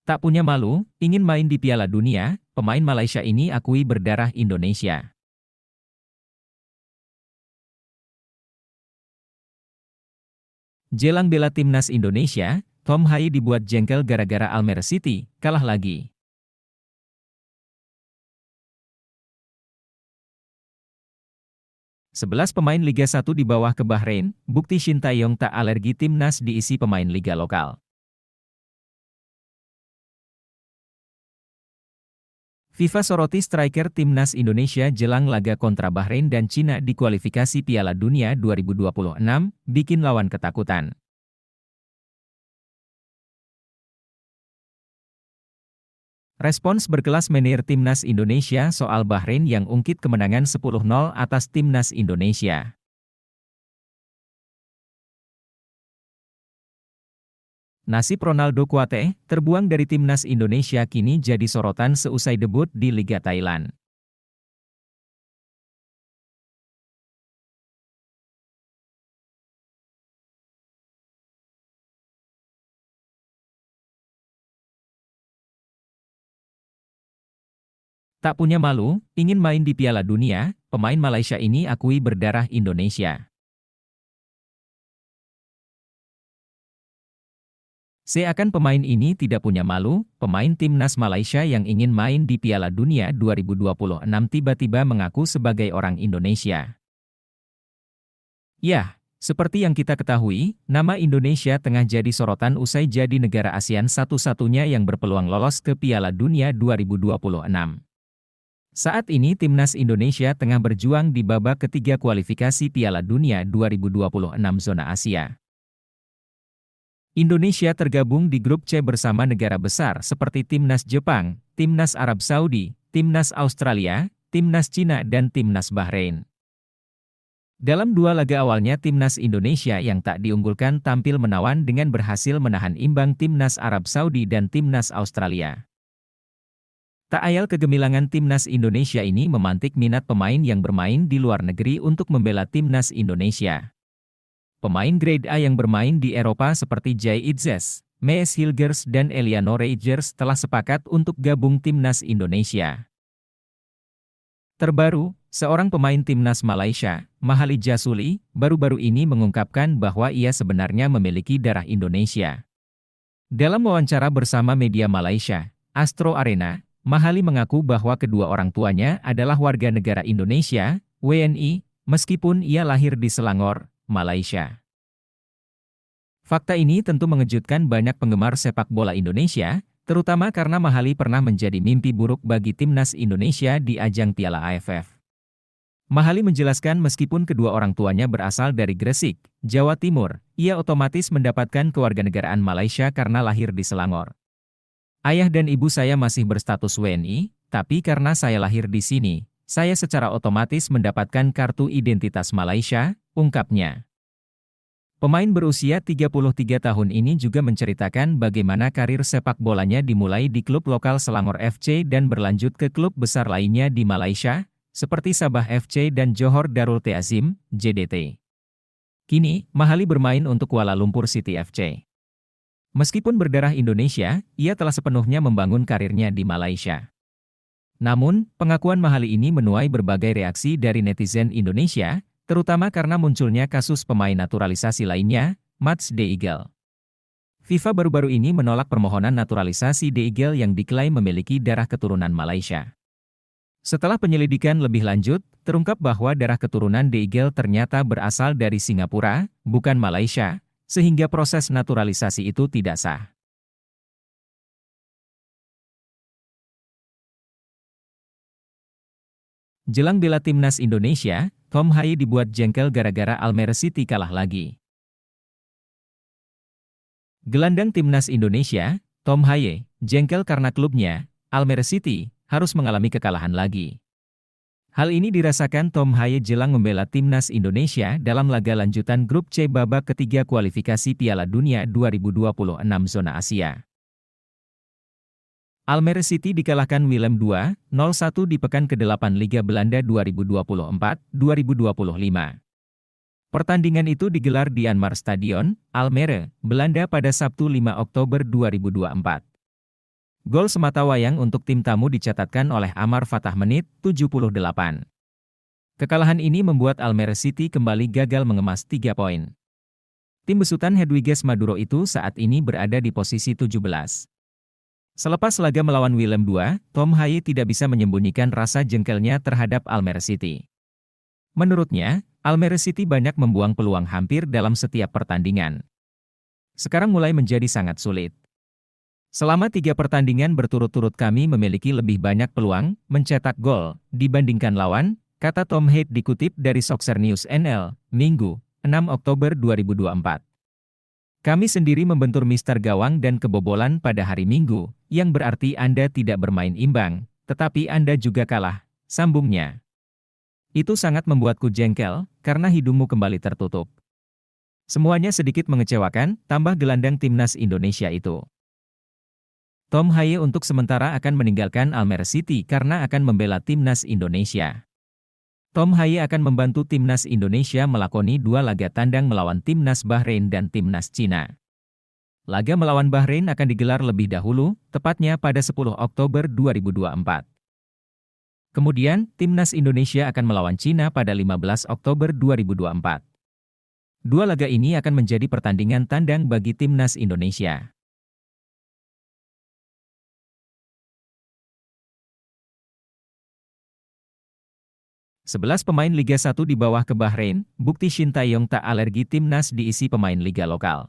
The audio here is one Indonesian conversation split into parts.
Tak punya malu, ingin main di Piala Dunia, pemain Malaysia ini akui berdarah Indonesia. Jelang bela timnas Indonesia, Tom Haye dibuat jengkel gara-gara Almere City kalah lagi. Sebelas pemain Liga 1 di bawah ke Bahrain, bukti Shin Tae-yong tak alergi timnas diisi pemain Liga lokal. FIFA soroti striker timnas Indonesia jelang laga kontra Bahrain dan Cina di kualifikasi Piala Dunia 2026, bikin lawan ketakutan. Respons berkelas menir timnas Indonesia soal Bahrain yang ungkit kemenangan 10-0 atas timnas Indonesia. Nasib Ronaldo Kuate, terbuang dari timnas Indonesia kini jadi sorotan seusai debut di Liga Thailand. Tak punya malu, ingin main di Piala Dunia, pemain Malaysia ini akui berdarah Indonesia. Seakan pemain ini tidak punya malu, pemain timnas Malaysia yang ingin main di Piala Dunia 2026 tiba-tiba mengaku sebagai orang Indonesia. Yah, seperti yang kita ketahui, nama Indonesia tengah jadi sorotan usai jadi negara ASEAN satu-satunya yang berpeluang lolos ke Piala Dunia 2026. Saat ini timnas Indonesia tengah berjuang di babak ketiga kualifikasi Piala Dunia 2026 zona Asia. Indonesia tergabung di grup C bersama negara besar seperti timnas Jepang, timnas Arab Saudi, timnas Australia, timnas Cina dan timnas Bahrain. Dalam dua laga awalnya timnas Indonesia yang tak diunggulkan tampil menawan dengan berhasil menahan imbang timnas Arab Saudi dan timnas Australia. Tak ayal kegemilangan timnas Indonesia ini memantik minat pemain yang bermain di luar negeri untuk membela timnas Indonesia. Pemain grade A yang bermain di Eropa seperti Jay Itzes, Mees Hilgers dan Eliano Reijers telah sepakat untuk gabung timnas Indonesia. Terbaru, seorang pemain timnas Malaysia, Mahali Jasuli, baru-baru ini mengungkapkan bahwa ia sebenarnya memiliki darah Indonesia. Dalam wawancara bersama media Malaysia, Astro Arena, Mahali mengaku bahwa kedua orang tuanya adalah warga negara Indonesia, WNI, meskipun ia lahir di Selangor, Malaysia. Fakta ini tentu mengejutkan banyak penggemar sepak bola Indonesia, terutama karena Mahali pernah menjadi mimpi buruk bagi timnas Indonesia di ajang Piala AFF. Mahali menjelaskan meskipun kedua orang tuanya berasal dari Gresik, Jawa Timur, ia otomatis mendapatkan kewarganegaraan Malaysia karena lahir di Selangor. Ayah dan ibu saya masih berstatus WNI, tapi karena saya lahir di sini, saya secara otomatis mendapatkan kartu identitas Malaysia, ungkapnya. Pemain berusia 33 tahun ini juga menceritakan bagaimana karir sepak bolanya dimulai di klub lokal Selangor FC dan berlanjut ke klub besar lainnya di Malaysia, seperti Sabah FC dan Johor Darul Ta'zim, JDT. Kini, Mahali bermain untuk Kuala Lumpur City FC. Meskipun berdarah Indonesia, ia telah sepenuhnya membangun karirnya di Malaysia. Namun, pengakuan Mahali ini menuai berbagai reaksi dari netizen Indonesia, terutama karena munculnya kasus pemain naturalisasi lainnya, Mats De Eagle. FIFA baru-baru ini menolak permohonan naturalisasi De Eagle yang diklaim memiliki darah keturunan Malaysia. Setelah penyelidikan lebih lanjut, terungkap bahwa darah keturunan De Eagle ternyata berasal dari Singapura, bukan Malaysia, sehingga proses naturalisasi itu tidak sah. Jelang bela timnas Indonesia, Tom Haye dibuat jengkel gara-gara Almere City kalah lagi. Gelandang timnas Indonesia, Tom Haye, jengkel karena klubnya, Almere City, harus mengalami kekalahan lagi. Hal ini dirasakan Tom Haye jelang membela timnas Indonesia dalam laga lanjutan grup C babak ketiga kualifikasi Piala Dunia 2026 zona Asia. Almere City dikalahkan Willem II, 0-1 di pekan ke-8 Liga Belanda 2024-2025. Pertandingan itu digelar di Anmar Stadion, Almere, Belanda pada Sabtu 5 Oktober 2024. Gol sematawayang untuk tim tamu dicatatkan oleh Amar Fatah menit 78. Kekalahan ini membuat Almere City kembali gagal mengemas 3 poin. Tim besutan Hedwiges Maduro itu saat ini berada di posisi 17. Selepas laga melawan Willem II, Tom Haye tidak bisa menyembunyikan rasa jengkelnya terhadap Almere City. Menurutnya, Almere City banyak membuang peluang hampir dalam setiap pertandingan. Sekarang mulai menjadi sangat sulit. Selama 3 pertandingan berturut-turut kami memiliki lebih banyak peluang mencetak gol dibandingkan lawan, kata Tom Haye dikutip dari Soccer News NL, Minggu, 6 Oktober 2024. Kami sendiri membentur mister gawang dan kebobolan pada hari Minggu, yang berarti Anda tidak bermain imbang, tetapi Anda juga kalah, sambungnya. Itu sangat membuatku jengkel, karena hidungmu kembali tertutup. Semuanya sedikit mengecewakan, tambah gelandang timnas Indonesia itu. Tom Haye untuk sementara akan meninggalkan Almere City karena akan membela timnas Indonesia. Tom Haye akan membantu timnas Indonesia melakoni 2 laga tandang melawan timnas Bahrain dan timnas Cina. Laga melawan Bahrain akan digelar lebih dahulu, tepatnya pada 10 Oktober 2024. Kemudian, timnas Indonesia akan melawan Cina pada 15 Oktober 2024. 2 laga ini akan menjadi pertandingan tandang bagi timnas Indonesia. Sebelas pemain Liga 1 di bawah ke Bahrain, bukti Shin Tae-yong tak alergi timnas diisi pemain Liga lokal.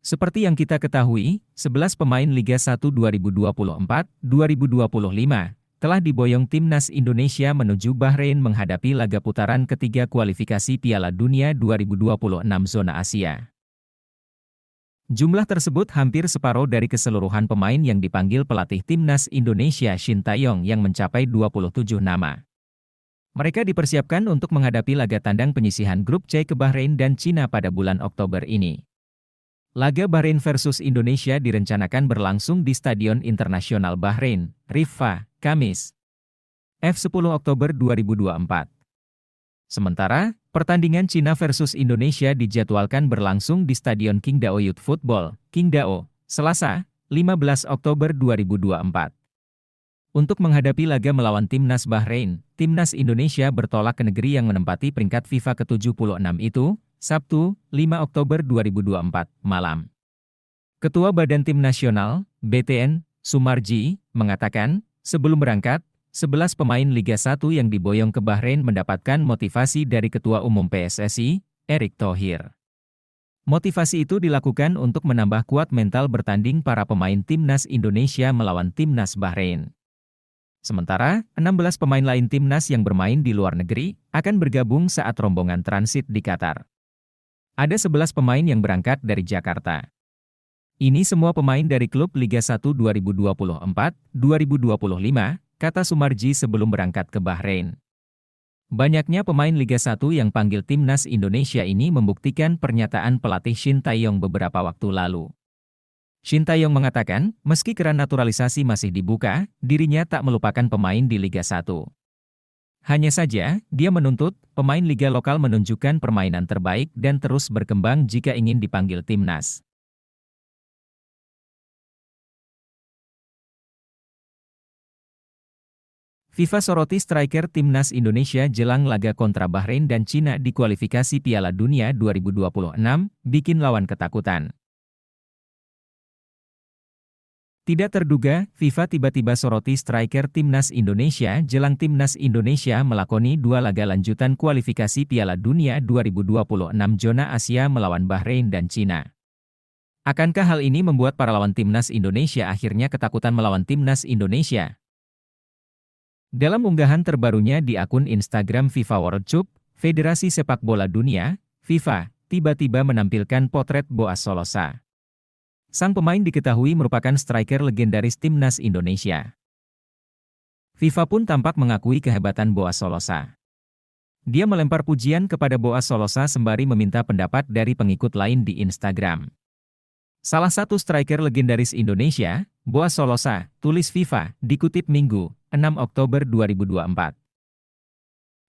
Seperti yang kita ketahui, 11 pemain Liga 1 2024-2025 telah diboyong timnas Indonesia menuju Bahrain menghadapi laga putaran ketiga kualifikasi Piala Dunia 2026 zona Asia. Jumlah tersebut hampir separuh dari keseluruhan pemain yang dipanggil pelatih timnas Indonesia Shin Tae-yong yang mencapai 27 nama. Mereka dipersiapkan untuk menghadapi laga tandang penyisihan grup C ke Bahrain dan Cina pada bulan Oktober ini. Laga Bahrain versus Indonesia direncanakan berlangsung di Stadion Internasional Bahrain, Riffa, Kamis, 10 Oktober 2024. Sementara, pertandingan Cina versus Indonesia dijadwalkan berlangsung di Stadion Qingdao Youth Football, Qingdao, Selasa, 15 Oktober 2024. Untuk menghadapi laga melawan timnas Bahrain, timnas Indonesia bertolak ke negeri yang menempati peringkat FIFA ke-76 itu, Sabtu, 5 Oktober 2024, malam. Ketua Badan Tim Nasional, BTN, Sumarji, mengatakan, sebelum berangkat, 11 pemain Liga 1 yang diboyong ke Bahrain mendapatkan motivasi dari Ketua Umum PSSI, Erick Thohir. Motivasi itu dilakukan untuk menambah kuat mental bertanding para pemain timnas Indonesia melawan timnas Bahrain. Sementara, 16 pemain lain timnas yang bermain di luar negeri akan bergabung saat rombongan transit di Qatar. Ada 11 pemain yang berangkat dari Jakarta. Ini semua pemain dari klub Liga 1 2024-2025, kata Sumarji sebelum berangkat ke Bahrain. Banyaknya pemain Liga 1 yang panggil timnas Indonesia ini membuktikan pernyataan pelatih Shin Tae-yong beberapa waktu lalu. Shin Tae-yong mengatakan, meski keran naturalisasi masih dibuka, dirinya tak melupakan pemain di Liga 1. Hanya saja, dia menuntut pemain liga lokal menunjukkan permainan terbaik dan terus berkembang jika ingin dipanggil timnas. FIFA soroti striker timnas Indonesia jelang laga kontra Bahrain dan Cina di kualifikasi Piala Dunia 2026, bikin lawan ketakutan. Tidak terduga, FIFA tiba-tiba soroti striker timnas Indonesia jelang timnas Indonesia melakoni 2 laga lanjutan kualifikasi Piala Dunia 2026 zona Asia melawan Bahrain dan Cina. Akankah hal ini membuat para lawan timnas Indonesia akhirnya ketakutan melawan timnas Indonesia? Dalam unggahan terbarunya di akun Instagram FIFA World Cup, Federasi Sepak Bola Dunia, FIFA, tiba-tiba menampilkan potret Boas Solosa. Sang pemain diketahui merupakan striker legendaris timnas Indonesia. FIFA pun tampak mengakui kehebatan Boas Solosa. Dia melempar pujian kepada Boas Solosa sembari meminta pendapat dari pengikut lain di Instagram. Salah satu striker legendaris Indonesia, Boas Solosa, tulis FIFA, dikutip Minggu, 6 Oktober 2024.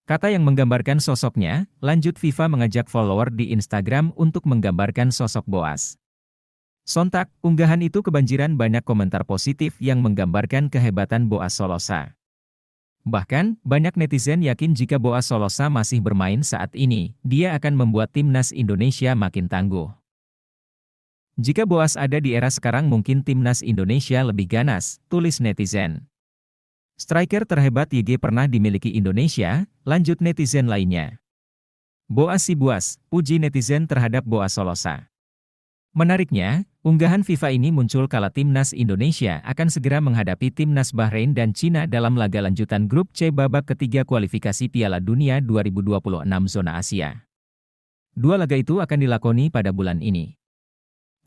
Kata yang menggambarkan sosoknya, lanjut FIFA mengajak follower di Instagram untuk menggambarkan sosok Boas. Sontak, unggahan itu kebanjiran banyak komentar positif yang menggambarkan kehebatan Boaz Solosa. Bahkan, banyak netizen yakin jika Boaz Solosa masih bermain saat ini, dia akan membuat timnas Indonesia makin tangguh. Jika Boaz ada di era sekarang mungkin timnas Indonesia lebih ganas, tulis netizen. Striker terhebat YG pernah dimiliki Indonesia, lanjut netizen lainnya. Boaz si Boaz, puji netizen terhadap Boaz Solosa. Menariknya, unggahan FIFA ini muncul kala timnas Indonesia akan segera menghadapi timnas Bahrain dan Cina dalam laga lanjutan grup C babak ketiga kualifikasi Piala Dunia 2026 zona Asia. Dua laga itu akan dilakoni pada bulan ini.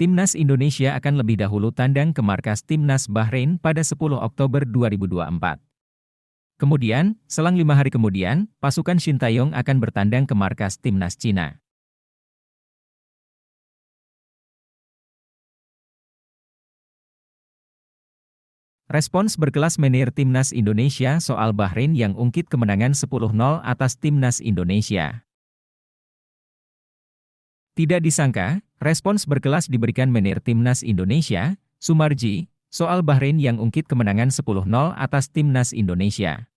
Timnas Indonesia akan lebih dahulu tandang ke markas timnas Bahrain pada 10 Oktober 2024. Kemudian, selang 5 hari kemudian, pasukan Shin Taeyong akan bertandang ke markas timnas Cina. Respons berkelas menir timnas Indonesia soal Bahrain yang ungkit kemenangan 10-0 atas timnas Indonesia. Tidak disangka, respons berkelas diberikan menir timnas Indonesia, Sumarji, soal Bahrain yang ungkit kemenangan 10-0 atas timnas Indonesia.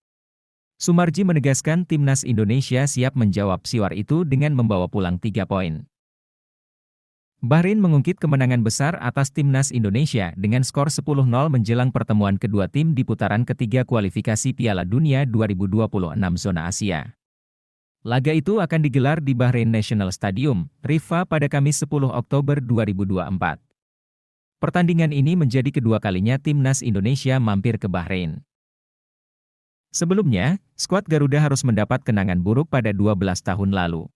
Sumarji menegaskan timnas Indonesia siap menjawab siwar itu dengan membawa pulang 3 poin. Bahrain mengungkit kemenangan besar atas timnas Indonesia dengan skor 10-0 menjelang pertemuan kedua tim di putaran ketiga kualifikasi Piala Dunia 2026 zona Asia. Laga itu akan digelar di Bahrain National Stadium, Riffa pada Kamis 10 Oktober 2024. Pertandingan ini menjadi kedua kalinya timnas Indonesia mampir ke Bahrain. Sebelumnya, skuad Garuda harus mendapat kenangan buruk pada 12 tahun lalu.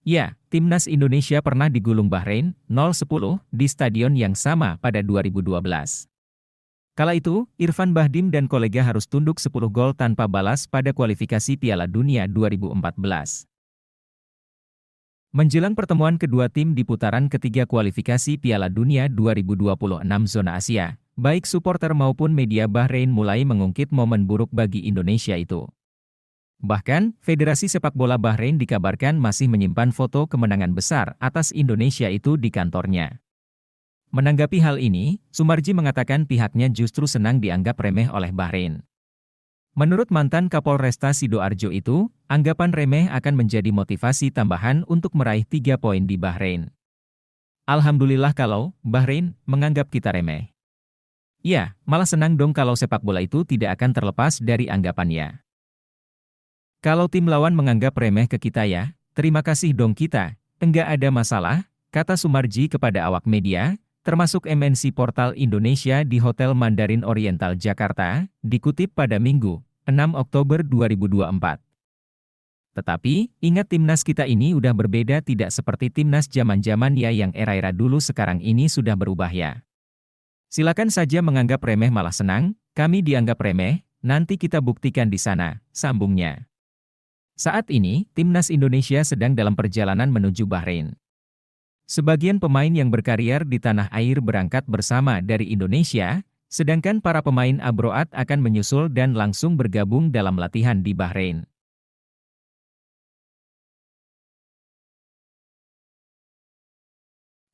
Ya, timnas Indonesia pernah digulung Bahrain 0-10 di stadion yang sama pada 2012. Kala itu, Irfan Bahdim dan kolega harus tunduk 10 gol tanpa balas pada kualifikasi Piala Dunia 2014. Menjelang pertemuan kedua tim di putaran ketiga kualifikasi Piala Dunia 2026 zona Asia, baik supporter maupun media Bahrain mulai mengungkit momen buruk bagi Indonesia itu. Bahkan, Federasi Sepak Bola Bahrain dikabarkan masih menyimpan foto kemenangan besar atas Indonesia itu di kantornya. Menanggapi hal ini, Sumarji mengatakan pihaknya justru senang dianggap remeh oleh Bahrain. Menurut mantan Kapolresta Sidoarjo itu, anggapan remeh akan menjadi motivasi tambahan untuk meraih 3 poin di Bahrain. Alhamdulillah kalau Bahrain menganggap kita remeh. Ya, malah senang dong kalau sepak bola itu tidak akan terlepas dari anggapannya. Kalau tim lawan menganggap remeh ke kita ya, terima kasih dong kita, enggak ada masalah, kata Sumarji kepada awak media, termasuk MNC Portal Indonesia di Hotel Mandarin Oriental Jakarta, dikutip pada Minggu, 6 Oktober 2024. Tetapi, ingat timnas kita ini udah berbeda tidak seperti timnas zaman-zaman ya yang era-era dulu sekarang ini sudah berubah ya. Silakan saja menganggap remeh malah senang, kami dianggap remeh, nanti kita buktikan di sana, sambungnya. Saat ini, timnas Indonesia sedang dalam perjalanan menuju Bahrain. Sebagian pemain yang berkarier di tanah air berangkat bersama dari Indonesia, sedangkan para pemain abroad akan menyusul dan langsung bergabung dalam latihan di Bahrain.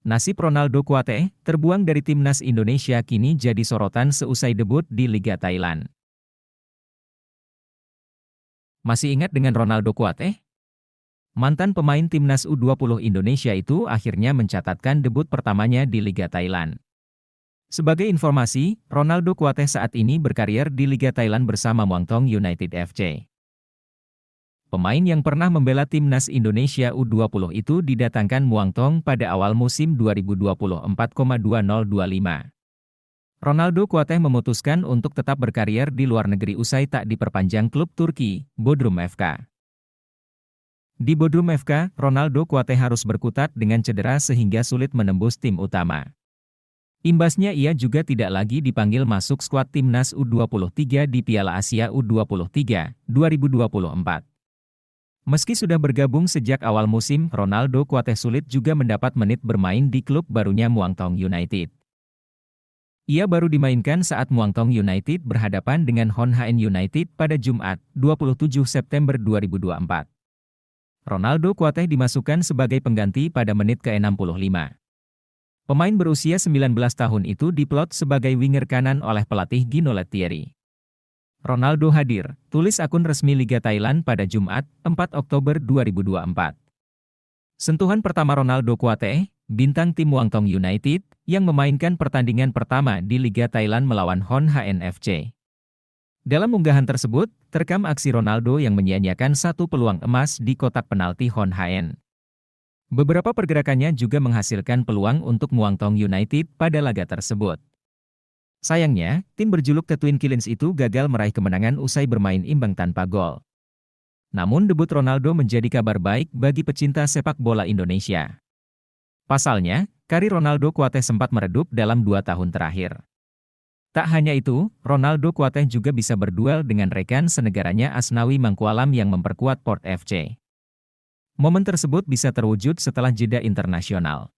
Nasib Ronaldo Kuateh, terbuang dari timnas Indonesia kini jadi sorotan seusai debut di Liga Thailand. Masih ingat dengan Ronaldo Kuateh? Mantan pemain timnas U20 Indonesia itu akhirnya mencatatkan debut pertamanya di Liga Thailand. Sebagai informasi, Ronaldo Kuateh saat ini berkarier di Liga Thailand bersama Muangthong United FC. Pemain yang pernah membela timnas Indonesia U20 itu didatangkan Muangthong pada awal musim 2024,2025. Ronaldo Kuateh memutuskan untuk tetap berkarier di luar negeri usai tak diperpanjang klub Turki, Bodrum FK. Di Bodrum FK, Ronaldo Kuateh harus berkutat dengan cedera sehingga sulit menembus tim utama. Imbasnya ia juga tidak lagi dipanggil masuk skuad timnas U23 di Piala Asia U23 2024. Meski sudah bergabung sejak awal musim, Ronaldo Kuateh sulit juga mendapat menit bermain di klub barunya Muangthong United. Ia baru dimainkan saat Muangthong United berhadapan dengan Hon HN United pada Jumat, 27 September 2024. Ronaldo Kuateh dimasukkan sebagai pengganti pada menit ke-65. Pemain berusia 19 tahun itu diplot sebagai winger kanan oleh pelatih Gino Lettieri. Ronaldo hadir, tulis akun resmi Liga Thailand pada Jumat, 4 Oktober 2024. Sentuhan pertama Ronaldo Kuateh, bintang tim Muangthong United, yang memainkan pertandingan pertama di Liga Thailand melawan Hon HN FC. Dalam unggahan tersebut, terekam aksi Ronaldo yang menyia-nyiakan satu peluang emas di kotak penalti Hon HN. Beberapa pergerakannya juga menghasilkan peluang untuk Muangthong United pada laga tersebut. Sayangnya, tim berjuluk The Twin Killings itu gagal meraih kemenangan usai bermain imbang tanpa gol. Namun debut Ronaldo menjadi kabar baik bagi pecinta sepak bola Indonesia. Pasalnya, karir Ronaldo Kuateh sempat meredup dalam 2 tahun terakhir. Tak hanya itu, Ronaldo Kuateh juga bisa berduel dengan rekan senegaranya Asnawi Mangkualam yang memperkuat Port FC. Momen tersebut bisa terwujud setelah jeda internasional.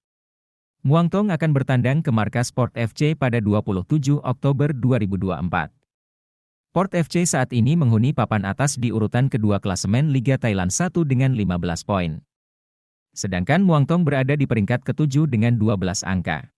Muangthong akan bertandang ke markas Port FC pada 27 Oktober 2024. Port FC saat ini menghuni papan atas di urutan kedua klasemen Liga Thailand 1 dengan 15 poin. Sedangkan Muangthong berada di peringkat ke-7 dengan 12 angka.